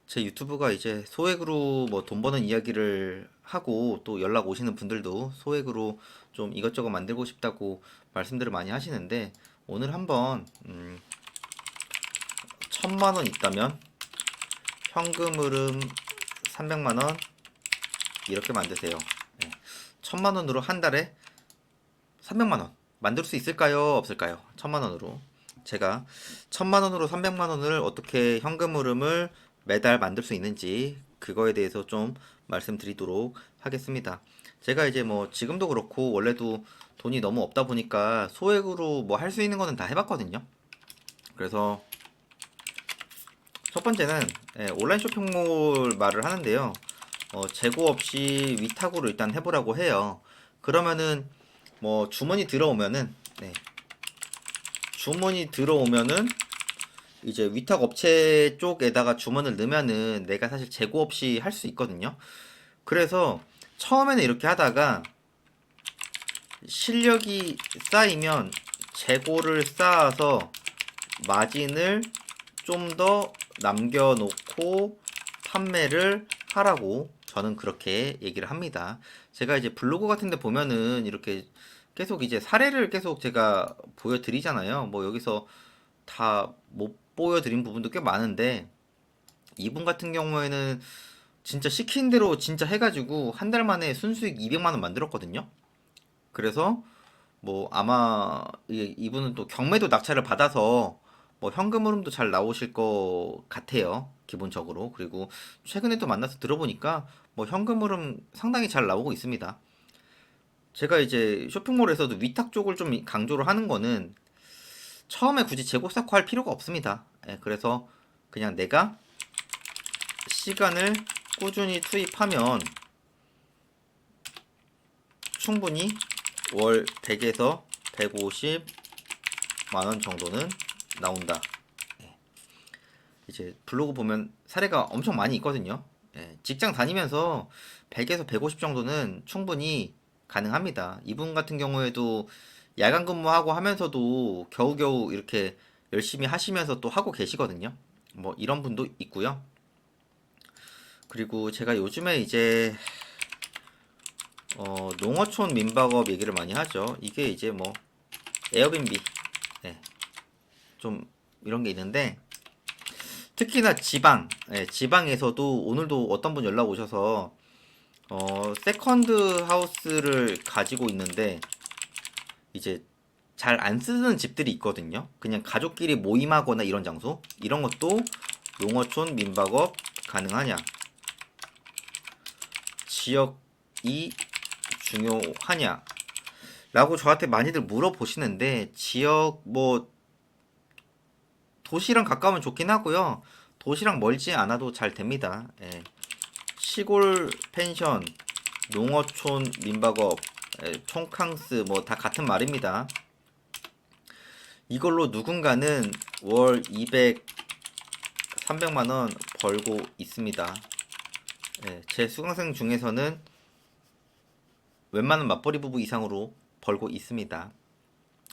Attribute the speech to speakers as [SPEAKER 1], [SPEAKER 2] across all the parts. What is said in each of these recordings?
[SPEAKER 1] 제 유튜브가 이제 소액으로 뭐 돈 버는 이야기를 하고 또 연락 오시는 분들도 소액으로 좀 이것저것 만들고 싶다고 말씀들을 많이 하시는데 오늘 한번 1000만 원 있다면 현금 흐름 300만 원 이렇게 만드세요. 네. 1000만 원으로 한 달에 300만 원 만들 수 있을까요? 없을까요? 1000만 원으로 제가 1000만 원으로 300만 원을 어떻게 현금 흐름을 매달 만들 수 있는지 그거에 대해서 좀 말씀드리도록 하겠습니다. 제가 이제 뭐 지금도 그렇고 원래도 돈이 너무 없다 보니까 소액으로 뭐 할 수 있는 거는 다 해봤거든요. 그래서 첫 번째는 온라인 쇼핑몰 말을 하는데요. 재고 없이 위탁으로 일단 해보라고 해요. 그러면은 뭐 주문이 들어오면은 이제 위탁 업체 쪽에다가 주문을 넣으면은 내가 사실 재고 없이 할 수 있거든요. 그래서 처음에는 이렇게 하다가 실력이 쌓이면 재고를 쌓아서 마진을 좀 더 남겨놓고 판매를 하라고 저는 그렇게 얘기를 합니다. 제가 이제 블로그 같은 데 보면은 이렇게 계속 이제 사례를 계속 제가 보여드리잖아요. 뭐 여기서 다 못 보여드린 부분도 꽤 많은데 이분 같은 경우에는 진짜 시킨 대로 진짜 해가지고 한 달 만에 순수익 200만 원 만들었거든요. 그래서 뭐 아마 이분은 또 경매도 낙찰을 받아서 뭐 현금 흐름도 잘 나오실 것 같아요. 기본적으로. 그리고 최근에 또 만나서 들어보니까 뭐 현금 흐름 상당히 잘 나오고 있습니다. 제가 이제 쇼핑몰에서도 위탁 쪽을 좀 강조를 하는 거는 처음에 굳이 재고 쌓고 할 필요가 없습니다. 예, 그래서 그냥 내가 시간을 꾸준히 투입하면 충분히 월 100에서 150만 원 정도는 나온다. 예, 이제 블로그 보면 사례가 엄청 많이 있거든요. 예, 직장 다니면서 100에서 150 정도는 충분히 가능합니다. 이분 같은 경우에도 야간 근무하고 하면서도 겨우겨우 이렇게 열심히 하시면서 또 하고 계시거든요. 뭐 이런 분도 있고요. 그리고 제가 요즘에 이제 농어촌 민박업 얘기를 많이 하죠. 이게 이제 뭐 에어비앤비, 예, 좀 이런 게 있는데 특히나 지방에서도 오늘도 어떤 분 연락 오셔서 세컨드 하우스를 가지고 있는데 이제 잘 안 쓰는 집들이 있거든요. 그냥 가족끼리 모임하거나 이런 장소 이런 것도 농어촌 민박업 가능하냐? 지역이 중요하냐? 라고 저한테 많이들 물어보시는데 지역 뭐 도시랑 가까우면 좋긴 하고요. 도시랑 멀지 않아도 잘 됩니다. 예. 시골 펜션, 농어촌 민박업, 촌캉스 뭐 다 같은 말입니다. 이걸로 누군가는 월 200, 300만 원 벌고 있습니다. 예, 제 수강생 중에서는 웬만한 맞벌이 부부 이상으로 벌고 있습니다.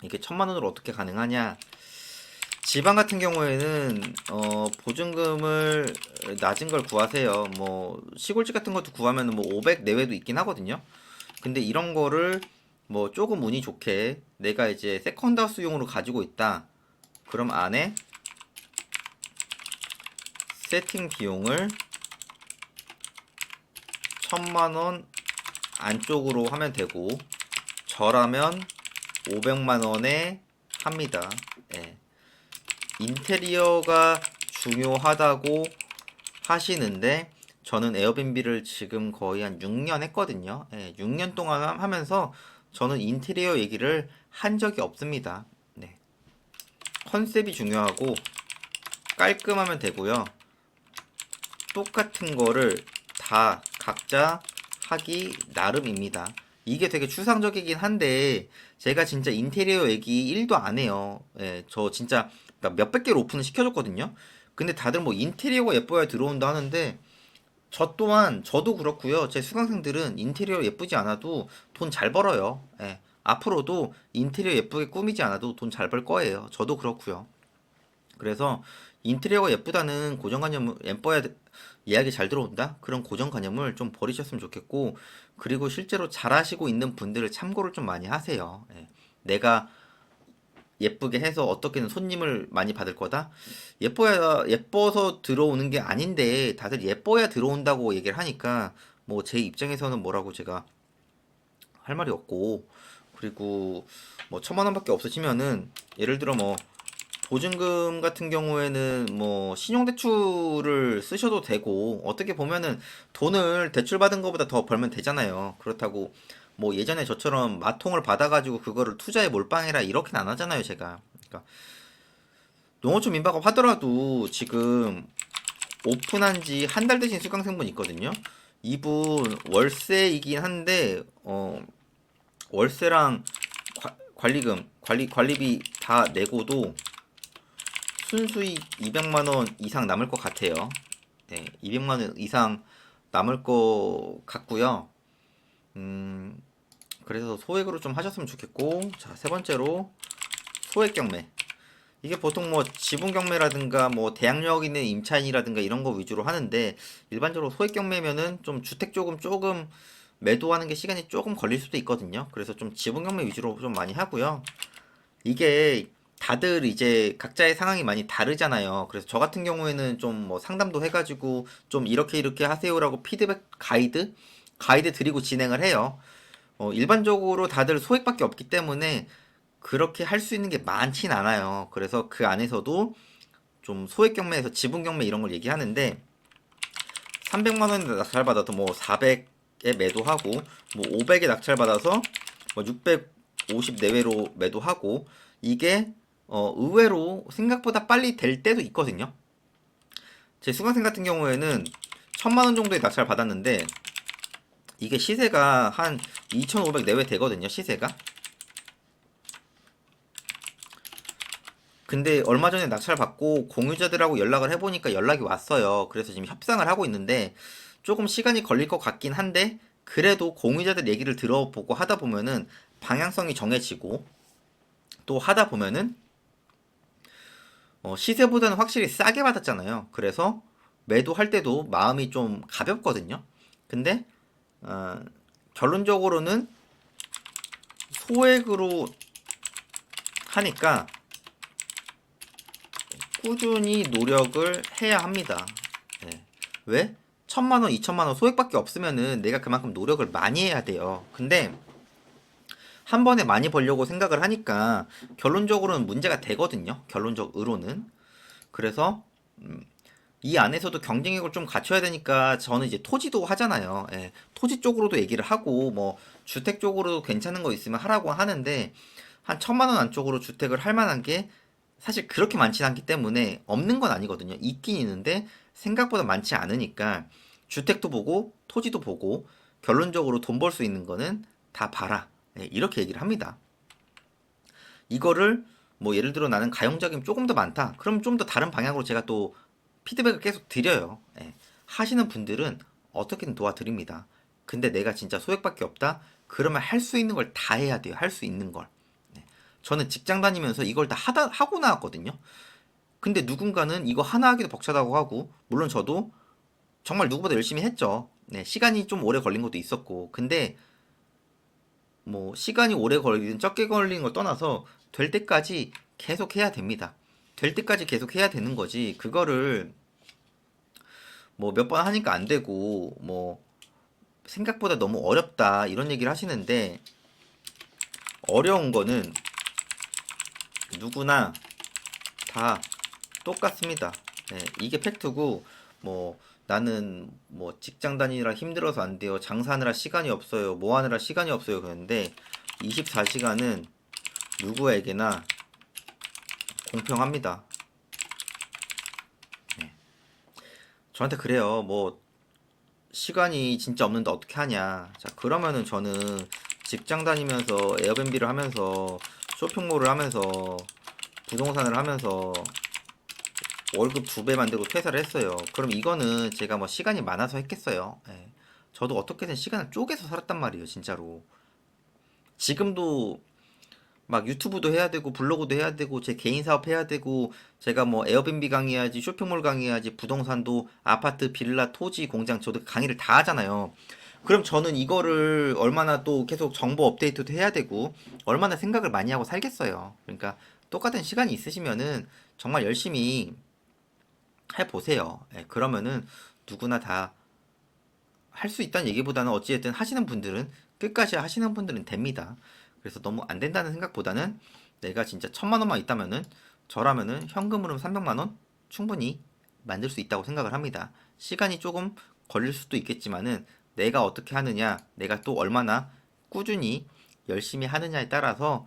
[SPEAKER 1] 이게 1000만 원으로 어떻게 가능하냐? 지방 같은 경우에는 보증금을 낮은 걸 구하세요. 뭐 시골집 같은 것도 구하면 뭐 500 내외도 있긴 하거든요. 근데 이런 거를 뭐 조금 운이 좋게 내가 이제 세컨드하우스용으로 가지고 있다. 그럼 안에 세팅 비용을 1000만 원 안쪽으로 하면 되고 저라면 500만 원에 합니다. 예. 인테리어가 중요하다고 하시는데 저는 에어비앤비를 지금 거의 한 6년 했거든요. 예, 6년 동안 하면서 저는 인테리어 얘기를 한 적이 없습니다. 네. 컨셉이 중요하고 깔끔하면 되고요. 똑같은 거를 다 각자 하기 나름입니다. 이게 되게 추상적이긴 한데 제가 진짜 인테리어 얘기 1도 안 해요. 예, 저 진짜 몇백 개를 오픈을 시켜줬거든요. 근데 다들 뭐 인테리어가 예뻐야 들어온다 하는데 저 또한 저도 그렇고요. 제 수강생들은 인테리어 예쁘지 않아도 돈 잘 벌어요. 예, 앞으로도 인테리어 예쁘게 꾸미지 않아도 돈 잘 벌 거예요. 저도 그렇고요. 그래서 인테리어가 예쁘다는 고정관념, 예뻐야 예약이 잘 들어온다? 그런 고정관념을 좀 버리셨으면 좋겠고, 그리고 실제로 잘하시고 있는 분들을 참고를 좀 많이 하세요. 예. 내가 예쁘게 해서 어떻게든 손님을 많이 받을 거다? 예뻐서 들어오는 게 아닌데, 다들 예뻐야 들어온다고 얘기를 하니까, 뭐 제 입장에서는 뭐라고 제가 할 말이 없고, 그리고 뭐 1,000만 원밖에 없으시면은, 예를 들어 뭐 보증금 같은 경우에는 뭐 신용대출을 쓰셔도 되고, 어떻게 보면은 돈을 대출받은 것보다 더 벌면 되잖아요. 그렇다고 뭐 예전에 저처럼 마통을 받아가지고 그거를 투자에 몰빵해라 이렇게는 안 하잖아요, 제가. 그러니까 농어촌 민박업 하더라도 지금 오픈한 지 한 달 되신 수강생분 있거든요. 이분 월세이긴 한데 월세랑 관리금, 관리비 다 내고도 순수익 200만 원 이상 남을 것 같아요. 네, 200만 원 이상 남을 것 같고요. 음, 그래서 소액으로 좀 하셨으면 좋겠고, 자, 세 번째로 소액 경매. 이게 보통 뭐 지분 경매라든가 뭐 대항력 있는 임차인이라든가 이런 거 위주로 하는데, 일반적으로 소액 경매면은 좀 주택 조금 매도하는 게 시간이 조금 걸릴 수도 있거든요. 그래서 좀 지분 경매 위주로 좀 많이 하고요. 이게 다들 이제 각자의 상황이 많이 다르잖아요. 그래서 저 같은 경우에는 좀 뭐 상담도 해가지고 좀 이렇게 하세요라고 피드백 가이드 드리고 진행을 해요. 일반적으로 다들 소액밖에 없기 때문에 그렇게 할 수 있는 게 많진 않아요. 그래서 그 안에서도 좀 소액 경매에서 지분 경매 이런 걸 얘기하는데, 300만 원에 낙찰받아서 뭐 400에 매도하고, 뭐 500에 낙찰받아서 뭐 650 내외로 매도하고, 이게 의외로 생각보다 빨리 될 때도 있거든요. 제 수강생 같은 경우에는 1,000만 원 정도의 낙찰 받았는데, 이게 시세가 한 2,500 내외 되거든요, 시세가. 근데 얼마 전에 낙찰 받고 공유자들하고 연락을 해보니까 연락이 왔어요. 그래서 지금 협상을 하고 있는데, 조금 시간이 걸릴 것 같긴 한데, 그래도 공유자들 얘기를 들어보고 하다 보면은 방향성이 정해지고, 또 하다 보면은 시세보다는 확실히 싸게 받았잖아요. 그래서 매도할 때도 마음이 좀 가볍거든요. 근데 어, 결론적으로는 소액으로 하니까 꾸준히 노력을 해야 합니다. 네. 왜? 1,000만 원, 2,000만 원 소액밖에 없으면은 내가 그만큼 노력을 많이 해야 돼요. 근데 한 번에 많이 벌려고 생각을 하니까 결론적으로는 문제가 되거든요. 결론적으로는. 그래서 이 안에서도 경쟁력을 좀 갖춰야 되니까 저는 이제 토지도 하잖아요. 예, 토지 쪽으로도 얘기를 하고 뭐 주택 쪽으로도 괜찮은 거 있으면 하라고 하는데, 한 1,000만 원 안쪽으로 주택을 할 만한 게 사실 그렇게 많지 않기 때문에 없는 건 아니거든요. 있긴 있는데 생각보다 많지 않으니까 주택도 보고 토지도 보고 결론적으로 돈 벌 수 있는 거는 다 봐라. 예, 이렇게 얘기를 합니다. 이거를 뭐 예를 들어 나는 가용적인 조금 더 많다. 그럼 좀 더 다른 방향으로 제가 또 피드백을 계속 드려요. 예. 하시는 분들은 어떻게든 도와드립니다. 근데 내가 진짜 소액밖에 없다? 그러면 할 수 있는 걸 다 해야 돼요. 할 수 있는 걸. 네. 저는 직장 다니면서 이걸 다 하고 나왔거든요. 근데 누군가는 이거 하나 하기도 벅차다고 하고, 물론 저도 정말 누구보다 열심히 했죠. 네, 시간이 좀 오래 걸린 것도 있었고. 근데 뭐 시간이 오래 걸리든 적게 걸리는 걸 떠나서 될 때까지 계속 해야 됩니다. 될 때까지 계속 해야 되는 거지. 그거를 뭐 몇 번 하니까 안 되고 뭐 생각보다 너무 어렵다 이런 얘기를 하시는데, 어려운 거는 누구나 다 똑같습니다. 네, 이게 팩트고, 뭐 나는 뭐 직장 다니느라 힘들어서 안 돼요. 장사하느라 시간이 없어요. 뭐 하느라 시간이 없어요. 그런데 24시간은 누구에게나 공평합니다. 네. 저한테 그래요. 뭐 시간이 진짜 없는데 어떻게 하냐. 자, 그러면은 저는 직장 다니면서 에어비앤비를 하면서 쇼핑몰을 하면서 부동산을 하면서 월급 2배 만들고 퇴사를 했어요. 그럼 이거는 제가 뭐 시간이 많아서 했겠어요. 예. 저도 어떻게든 시간을 쪼개서 살았단 말이에요, 진짜로. 지금도 막 유튜브도 해야 되고 블로그도 해야 되고 제 개인 사업 해야 되고 제가 뭐 에어비앤비 강의해야지 쇼핑몰 강의해야지 부동산도 아파트 빌라 토지 공장 저도 강의를 다 하잖아요. 그럼 저는 이거를 얼마나 또 계속 정보 업데이트도 해야 되고 얼마나 생각을 많이 하고 살겠어요. 그러니까 똑같은 시간이 있으시면은 정말 열심히 해보세요. 예, 그러면은 누구나 다 할 수 있다는 얘기보다는 어찌됐든 하시는 분들은 끝까지 하시는 분들은 됩니다. 그래서 너무 안 된다는 생각보다는 내가 진짜 1,000만 원만 있다면은 저라면은 현금으로 300만 원 충분히 만들 수 있다고 생각을 합니다. 시간이 조금 걸릴 수도 있겠지만은 내가 어떻게 하느냐, 내가 또 얼마나 꾸준히 열심히 하느냐에 따라서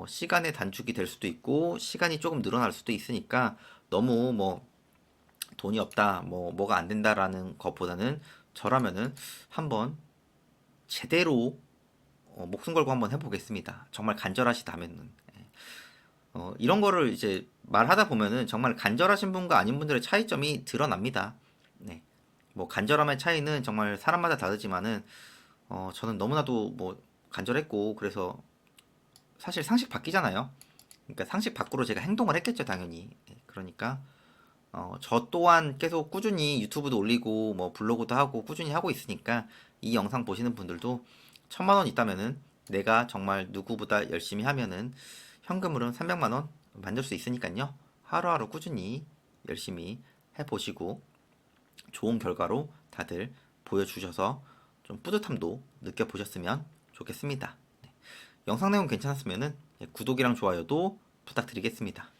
[SPEAKER 1] 시간의 단축이 될 수도 있고 시간이 조금 늘어날 수도 있으니까 너무 뭐 돈이 없다, 뭐가 안 된다라는 것보다는 저라면은 한번 제대로 목숨 걸고 한번 해보겠습니다. 정말 간절하시다면은. 예. 이런 거를 이제 말하다 보면은 정말 간절하신 분과 아닌 분들의 차이점이 드러납니다. 네. 뭐 간절함의 차이는 정말 사람마다 다르지만은 저는 너무나도 뭐 간절했고 그래서 사실 상식 바뀌잖아요. 그러니까 상식 밖으로 제가 행동을 했겠죠, 당연히. 예, 그러니까 저 또한 계속 꾸준히 유튜브도 올리고 뭐 블로그도 하고 꾸준히 하고 있으니까 이 영상 보시는 분들도 1,000만 원 있다면은 내가 정말 누구보다 열심히 하면은 현금으로는 300만 원 만들 수 있으니까요. 하루하루 꾸준히 열심히 해보시고 좋은 결과로 다들 보여주셔서 좀 뿌듯함도 느껴보셨으면 좋겠습니다. 네. 영상 내용 괜찮았으면은 구독이랑 좋아요도 부탁드리겠습니다.